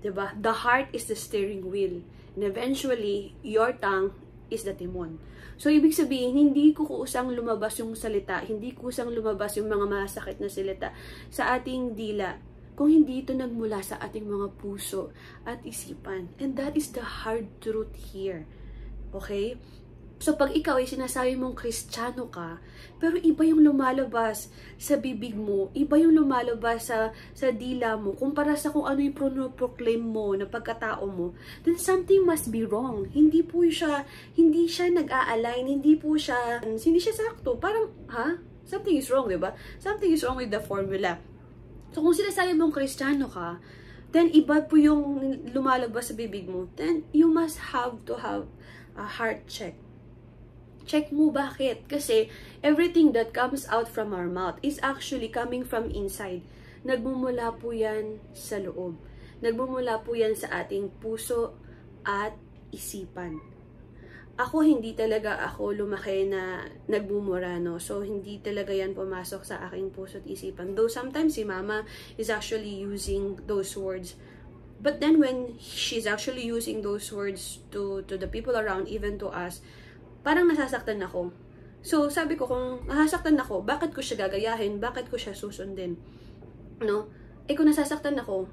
Diba? The heart is the steering wheel. And eventually, your tongue is the timon. So, ibig sabihin, hindi ko kusang lumabas yung salita, hindi kusang lumabas yung mga masakit na salita sa ating dila kung hindi ito nagmula sa ating mga puso at isipan. And that is the hard truth here. Okay? So, pag ikaw ay sinasabi mong Kristiyano ka, pero iba yung lumalabas sa bibig mo, iba yung lumalabas sa dila mo, kumpara sa kung ano yung proclaim mo na pagkatao mo, then something must be wrong. Hindi siya nag-a-align, hindi siya sakto. Parang, something is wrong, diba? Something is wrong with the formula. So, kung sinasabi mong Kristiyano ka, then iba po yung lumalabas sa bibig mo, then you must have to have a heart check. Check mo bakit. Kasi everything that comes out from our mouth is actually coming from inside. Nagmumula po yan sa loob. Nagmumula po yan sa ating puso at isipan. Hindi talaga ako lumaki na nagmumura, no? So, hindi talaga yan pumasok sa aking puso at isipan. Though sometimes si mama is actually using those words. But then when she's actually using those words to the people around, even to us, parang nasasaktan ako. So, sabi ko, kung nasasaktan ako, bakit ko siya gagayahin? Bakit ko siya susundin? No? Kung nasasaktan ako,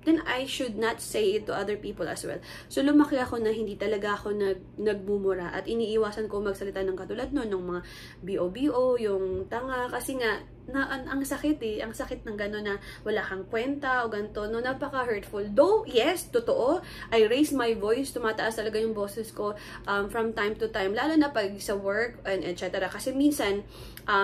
then I should not say it to other people as well. So, lumaki ako na hindi talaga ako nagmumura at iniiwasan ko magsalita ng katulad nun, ng mga BO-BO, yung tanga, kasi nga, ang sakit ang sakit ng gano'n na wala kang kwenta o ganito, no, napaka-hurtful. Though, yes, totoo, I raise my voice, tumataas talaga yung boses ko from time to time, lalo na pag sa work, and etc. Kasi minsan,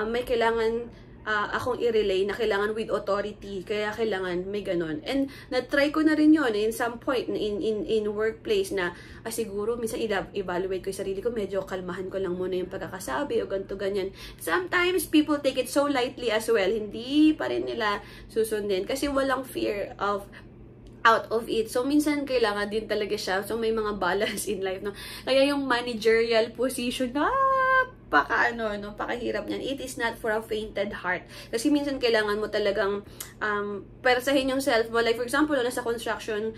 may kailangan akong i-relay na kailangan with authority, kaya kailangan may ganon. And na-try ko na rin yon in some point in workplace na siguro minsan evaluate ko yung sarili ko, medyo kalmahan ko lang muna yung pagkakasabi o ganito ganyan. Sometimes people take it so lightly as well, hindi pa rin nila susundin kasi walang fear of out of it. So, minsan kailangan din talaga siya. So, may mga balance in life, no? Kaya yung managerial position, pakahirap niyan. It is not for a fainted heart. Kasi minsan kailangan mo talagang persahin yung self mo. Like, for example, nasa construction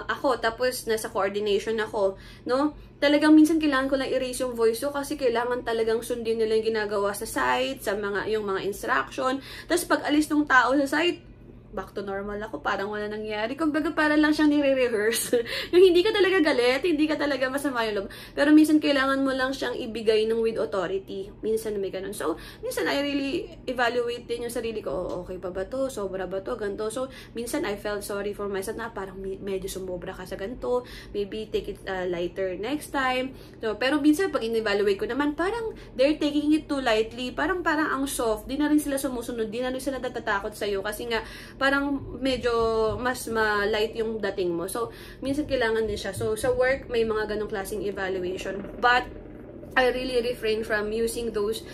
ako, tapos nasa coordination ako, no? Talagang minsan kailangan ko lang erase yung voice ko kasi kailangan talagang sundin nila yung ginagawa sa site, yung mga instruction. Tapos, pag alis ng tao sa site, back to normal ako, parang wala nangyari. Kumbaga, para lang siyang nire-rehearse. Yung hindi ka talaga galit, hindi ka talaga masama yung loob. Pero minsan, kailangan mo lang siyang ibigay ng with authority. Minsan may ganun. So, minsan, I really evaluate din yung sarili ko. Okay pa ba to? Sobra ba to? Ganto. So, minsan, I felt sorry for myself na parang medyo sumobra ka sa ganto. Maybe take it lighter next time. So, pero minsan, pag in-evaluate ko naman, parang they're taking it too lightly. Parang ang soft. Di na rin sila sumusunod. Di na rin sila natatakot sa'yo. Kasi nga, parang medyo mas ma-light yung dating mo. So, minsan kailangan din siya. So, sa work, may mga ganong klaseng evaluation. But, I really refrain from using those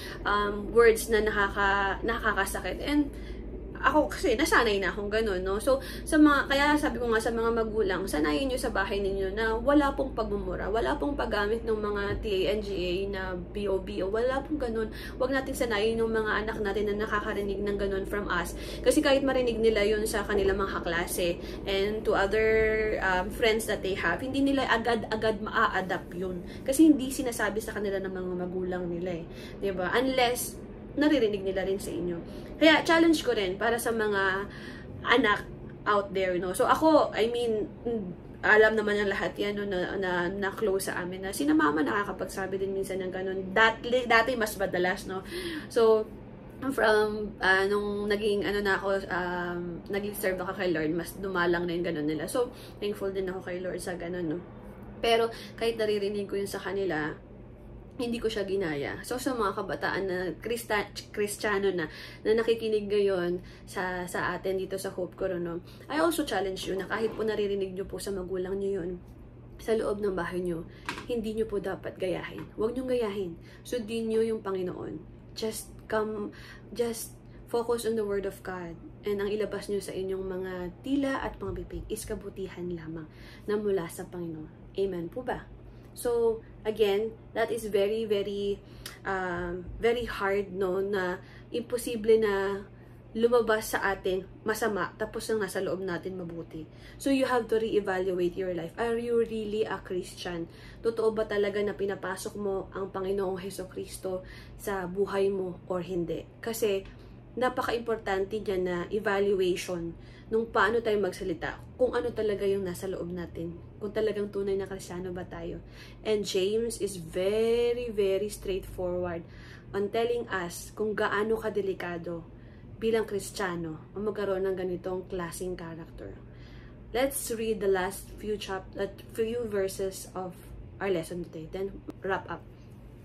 words na nakakasakit. And, ako kasi nasanay na akong ganun, no? So, kaya sabi ko nga sa mga magulang, sanayin nyo sa bahay ninyo na wala pong pagmumura, wala pong paggamit ng mga TANGA na BOBO, wala pong ganun. Huwag natin sanayin ng mga anak natin na nakakarinig ng ganun from us. Kasi kahit marinig nila yun sa kanilang mga kaklase and to other friends that they have, hindi nila agad-agad maa-adapt yun. Kasi hindi sinasabi sa kanila ng mga magulang nila eh. Diba? Unless naririnig nila rin sa inyo. Kaya, challenge ko rin para sa mga anak out there, no? So, ako, I mean, alam naman ng lahat yan, no, na close sa amin, na sina mama nakakapagsabi din minsan ng ganun. Dati mas madalas, no? So, from, nung naging, na ako, naging serve ako kay Lord, mas dumalang na yung ganun nila. So, thankful din ako kay Lord sa ganun, no? Pero, kahit naririnig ko yun sa kanila, hindi ko siya ginaya. So, sa mga kabataan na Kristiyano na nakikinig ngayon sa atin dito sa Hope Corono, I also challenge you na kahit po naririnig nyo po sa magulang nyo yun, sa loob ng bahay nyo, hindi nyo po dapat gayahin. Huwag nyo gayahin. Sundin nyo yung Panginoon. Just focus on the Word of God. And ang ilabas nyo sa inyong mga tila at mga bibig is kabutihan lamang na mula sa Panginoon. Amen po ba? So, again, that is very, very, very hard, no, na imposible na lumabas sa atin masama, tapos ang nasa loob natin mabuti. So, you have to reevaluate your life. Are you really a Christian? Totoo ba talaga na pinapasok mo ang Panginoong Hesukristo sa buhay mo or hindi? Kasi, napaka-importante dyan na evaluation nung paano tayo magsalita, kung ano talaga yung nasa loob natin, kung talagang tunay na Kristiyano ba tayo. And James is very, very straightforward on telling us kung gaano kadelikado bilang Kristiyano ang magkaroon ng ganitong klaseng character. Let's read the last few verses of our lesson today, then wrap up.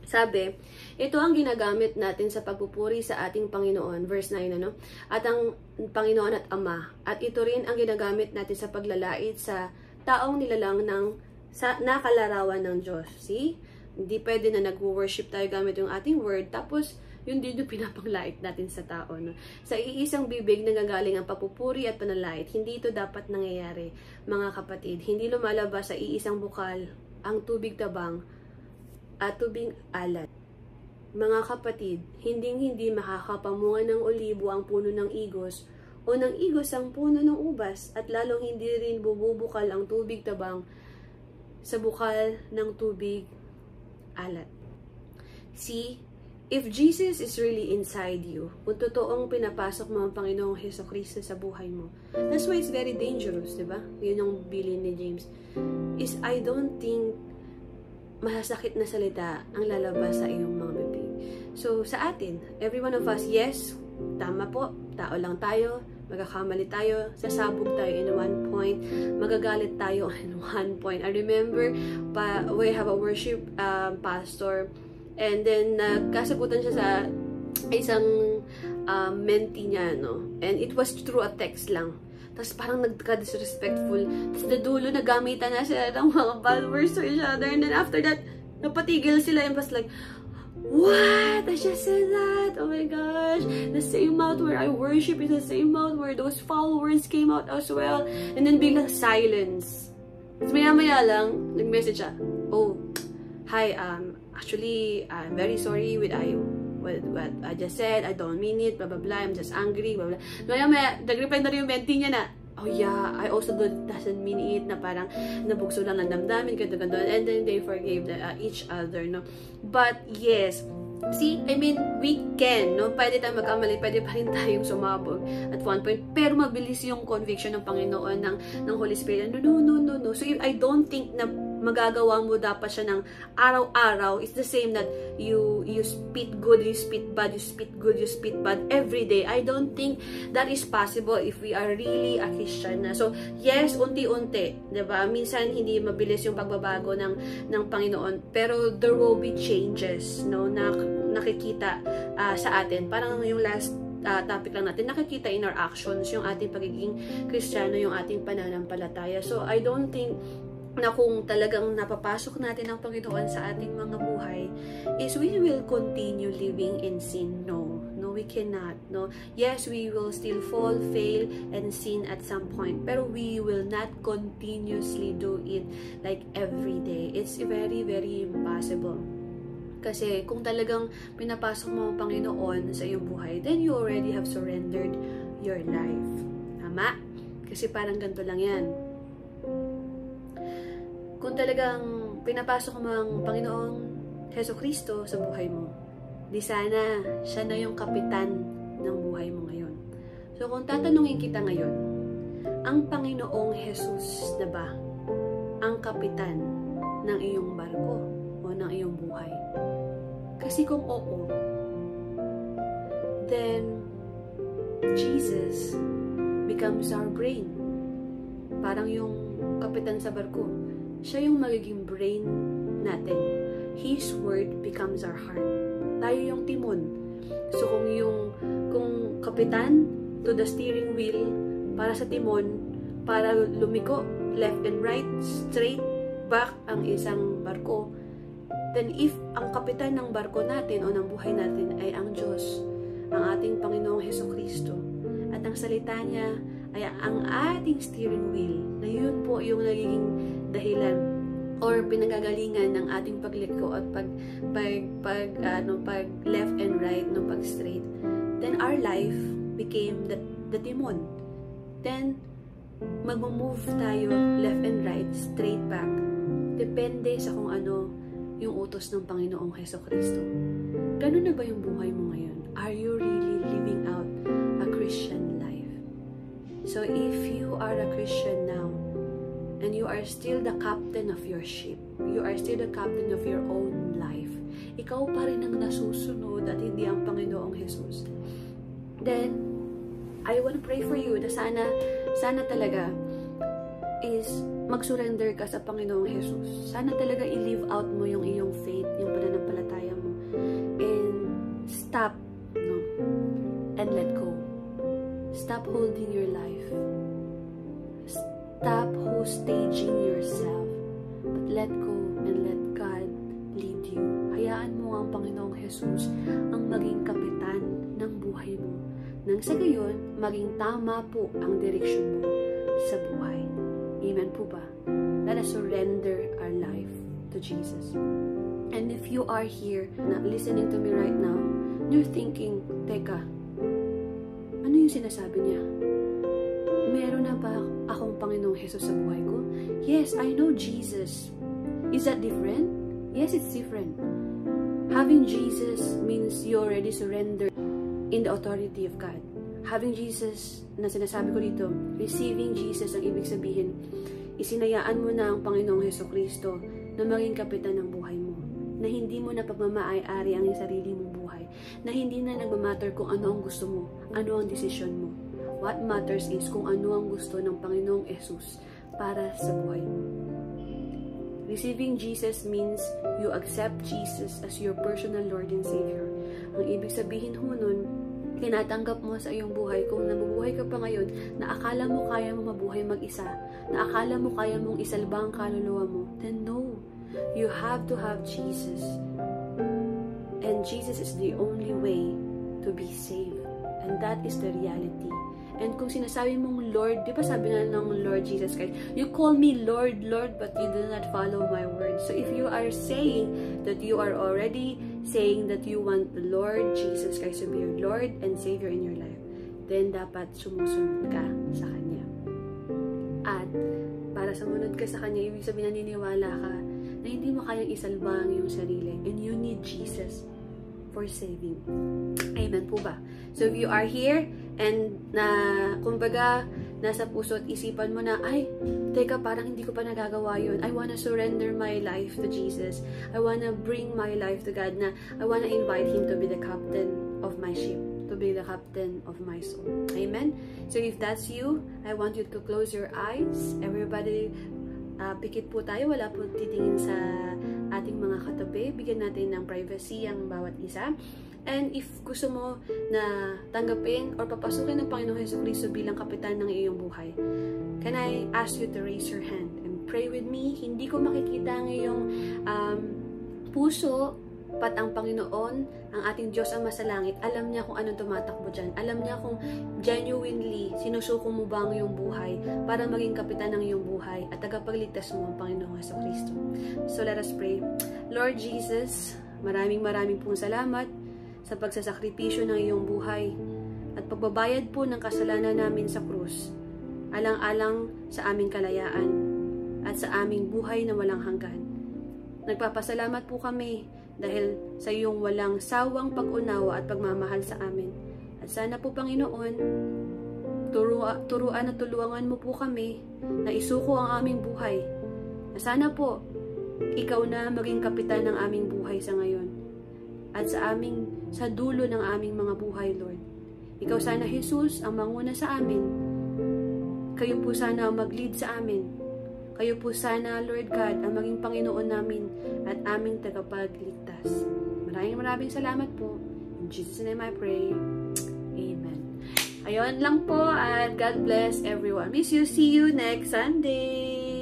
Sabi, ito ang ginagamit natin sa pagpupuri sa ating Panginoon, verse 9, ano? At ang Panginoon at Ama. At ito rin ang ginagamit natin sa paglalait sa taong nilalang sa nakalarawan ng Diyos. See? Hindi pwede na nag-worship tayo gamit yung ating word, tapos yun din yung pinapanglait natin sa tao. No? Sa iisang bibig nagagaling ang papupuri at panalait. Hindi ito dapat nangyayari, mga kapatid. Hindi lumalabas sa iisang bukal ang tubig tabang at tubig alat. Mga kapatid, hindi makakapamunga ng olibo ang puno ng igos o ng igos ang puno ng ubas, at lalong hindi rin bubukal ang tubig tabang sa bukal ng tubig alat. See, if Jesus is really inside you, kung totoong pinapasok mo ang Panginoong Hesukristo sa buhay mo, that's why it's very dangerous, diba? Yun ang bilin ni James. Is I don't think masasakit na salita ang lalabas sa iyong mga bibig. So, sa atin, every one of us, yes, tama po, tao lang tayo, magkakamali tayo, sasabog tayo in one point, magagalit tayo in one point. I remember, we have a worship pastor, and then nagkasagutan siya sa isang mentee niya, no? And it was through a text lang. Tapos parang nagka-disrespectful. Tapos na dulo, nagamitan na sila ng mga bad words to each other. And then after that, napatigil sila and was like, what? I just said that? Oh my gosh. The same mouth where I worship is the same mouth where those foul words came out as well. And then biglang silence. Tapos maya-maya lang, nag-message siya. Oh, hi, actually, I'm very sorry with what I just said, I don't mean it, blah blah blah, I'm just angry, blah blah. Maya, nag-reply na rin yung mentee niya na, oh yeah, I also doesn't mean it, na parang nabugso lang ng damdamin, ganito, and then they forgave each other, no? But yes, see, I mean, we can, no? Pwede tayong magkamali, pwede pa rin tayong sumabog at one point, pero mabilis yung conviction ng Panginoon, ng Holy Spirit. No. So, I don't think na magagawa mo dapat siya ng araw-araw. It's the same that you spit good, you spit bad, you spit good, you spit bad every day. I don't think that is possible if we are really a Christian na. So, yes, unti-unti, diba? Minsan, hindi mabilis yung pagbabago ng Panginoon, pero there will be changes, no, na nakikita sa atin. Parang yung last topic lang natin, nakikita in our actions, yung ating pagiging Kristiyano, yung ating pananampalataya. So, I don't think na kung talagang napapasok natin ang Panginoon sa ating mga buhay, is we will continue living in sin. No, we cannot. No, yes, we will still fall, fail, and sin at some point, pero we will not continuously do it like every day. It's very, very impossible. Kasi kung talagang pinapasok mo ang Panginoon sa iyong buhay, then you already have surrendered your life. Tama? Kasi parang ganito lang yan. Kung talagang pinapasok mo ang Panginoong Hesukristo sa buhay mo, di sana siya na yung kapitan ng buhay mo ngayon. So kung tatanungin kita ngayon, ang Panginoong Jesus na ba kapitan ng iyong barko o ng iyong buhay? Kasi kung oo, then Jesus becomes our brain. Parang yung kapitan sa barko, siya yung magiging brain natin. His word becomes our heart. Tayo yung timon. So kung kapitan to the steering wheel para sa timon, para lumiko left and right, straight back ang isang barko, then if ang kapitan ng barko natin o ng buhay natin ay ang Diyos, ang ating Panginoong Hesukristo, at ang salita niya ay ang ating steering wheel, na yun po yung nagiging dahilan or pinagagalingan ng ating pagliko at pag left and right, no, pag straight, then our life became the timon. Then mag-move tayo left and right, straight back, depende sa kung ano yung utos ng Panginoong Hesukristo. Ganun na ba yung buhay mo ngayon? Are you really living out a Christian life? So if you are a Christian now, and you are still the captain of your ship, you are still the captain of your own life, ikaw pa rin ang nasusunod at hindi ang Panginoong Jesus, then I want to pray for you na sana talaga is mag-surrender ka sa Panginoong Jesus. Sana talaga i-live out mo yung iyong faith, yung pananampalataya mo, and stop, no, and let go. Stop holding your life. Stop hostaging yourself, but let go and let God lead you. Hayaan mo ang Panginoong Jesus ang maging kapitan ng buhay mo, nang sa gayon, maging tama po ang direksyon mo sa buhay. Amen po ba? Let us surrender our life to Jesus. And if you are here, na listening to me right now, you're thinking, teka, ano yung sinasabi niya? Meron na ba akong Panginoong Jesus sa buhay ko? Yes, I know Jesus. Is that different? Yes, it's different. Having Jesus means you already surrendered in the authority of God. Having Jesus, na sinasabi ko dito, receiving Jesus, ang ibig sabihin, isinayaan mo na ang Panginoong Hesukristo na maging kapitan ng buhay mo. Na hindi mo na pagmamaay-ari ang sarili mong buhay. Na hindi na nagmamatter kung ano ang gusto mo, ano ang desisyon mo. What matters is kung ano ang gusto ng Panginoong Jesus para sa buhay mo. Receiving Jesus means you accept Jesus as your personal Lord and Savior. Ang ibig sabihin ho nun, tinatanggap mo sa iyong buhay kung nabubuhay ka pa ngayon na akala mo kaya mo mabuhay mag-isa, na akala mo kaya mong isalba ang kaluluwa mo, then no. You have to have Jesus. And Jesus is the only way to be saved. And that is the reality. And kung sinasabi mong Lord, di ba sabi nga ng Lord Jesus Christ, you call me Lord, Lord, but you do not follow my word. So if you are saying that you are already saying that you want the Lord Jesus Christ to be your Lord and Savior in your life, then dapat sumusunod ka sa Kanya. At para sumunod ka sa Kanya, ibig sabihin naniniwala ka na hindi mo kayang isalba ang iyong sarili, and you need Jesus for saving. Amen po ba? So if you are here and na kumbaga nasa puso at isipan mo na, ay, teka, parang hindi ko pa nagagawa yun. I wanna surrender my life to Jesus. I wanna bring my life to God, na I wanna invite Him to be the captain of my ship, to be the captain of my soul. Amen? So if that's you, I want you to close your eyes. Everybody, pikit po tayo, wala po titingin sa ating mga katabi. Bigyan natin ng privacy ang bawat isa. And if gusto mo na tanggapin or papasukin ng Panginoong Hesukristo bilang kapitan ng iyong buhay, can I ask you to raise your hand and pray with me? Hindi ko makikita ang iyong puso, pat ang Panginoon, ang ating Diyos ang masalangit, alam niya kung anong tumatakbo dyan. Alam niya kung genuinely sinusuko mo ba ang iyong buhay para maging kapitan ng iyong buhay at tagapagligtas mo ang Panginoong Hesukristo. So let us pray. Lord Jesus, maraming pong salamat sa pagsasakripisyo ng iyong buhay at pagbabayad po ng kasalanan namin sa krus, alang-alang sa aming kalayaan at sa aming buhay na walang hanggan. Nagpapasalamat po kami dahil sa iyong walang sawang pag-unawa at pagmamahal sa amin. At sana po, Panginoon, turuan at tulungan mo po kami na isuko ang aming buhay Sana po, ikaw na maging kapitan ng aming buhay sa ngayon. At sa dulo ng aming mga buhay, Lord. Ikaw sana, Jesus, ang manguna sa amin. Kayo po sana ang mag-lead sa amin. Kayo po sana, Lord God, ang maging Panginoon namin at aming tagapagligtas. Maraming salamat po. In Jesus' name I pray. Amen. Ayun lang po at God bless everyone. Miss you. See you next Sunday.